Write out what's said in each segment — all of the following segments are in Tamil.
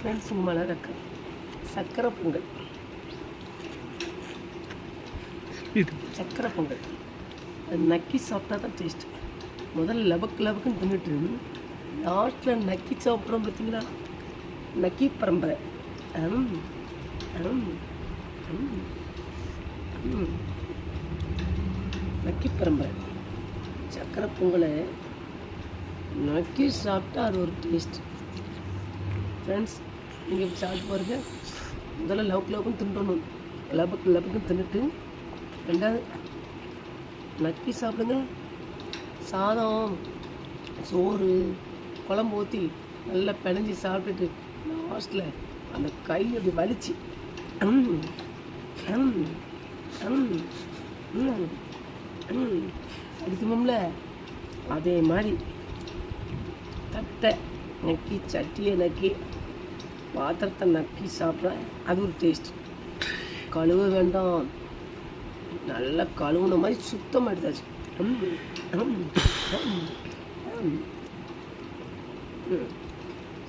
ஃப்ரெண்ட்ஸ் உங்கள் இருக்கு சக்கரை பொங்கல். சக்கரை பொங்கல் அது நக்கி சாப்பிட்டா தான் டேஸ்ட்டு. முதல்ல லபக்குன்னு தின்னுட்டு லாஸ்ட்டில் நக்கி சாப்பிட்றோம் பார்த்தீங்களா, நக்கி பரம்பரை. நக்கி பரம்பரை சக்கரை பொங்கலை நக்கி சாப்பிட்டா அது ஒரு டேஸ்ட். ஃப்ரெண்ட்ஸ் நீங்கள் இப்படி சாப்பிட்டு பாருங்க. முதல்ல லவுக்குன்னு தின்றணும், லபக்குன்னு தின்னுட்டு ரெண்டாவது நக்கி சாப்பிடுங்க. சாதம் சோறு குழம்பு ஊற்றி நல்லா பிணைஞ்சி சாப்பிட்டுட்டு லாஸ்ட்டில் அந்த கை அப்படி வலிச்சு அடிக்குமோம்ல, அதே மாதிரி தட்டை நக்கி சட்டியை நக்கி பாத்திரத்தை நக்கி சாப்பிட்றேன். அது ஒரு டேஸ்ட். கழுவ வேண்டாம், நல்லா கழுவுன மாதிரி சுத்தமாக எடுத்தாச்சு.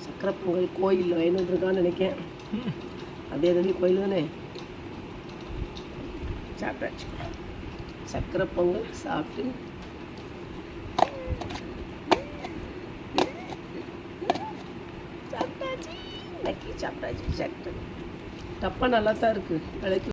சக்கரை பொங்கல் கோயிலில் வாங்கிட்டுருக்கான்னு நினைக்கிறேன். அதே தானே கோயில் தானே. சாப்பிட்டாச்சு. சக்கரை பொங்கல் சாப்பிட்டு சாப்பிட்டாச்சு. நக்கி சாப்பிட்டாச்சு. சக்கரை டப்பா நல்லா தான் இருக்குது.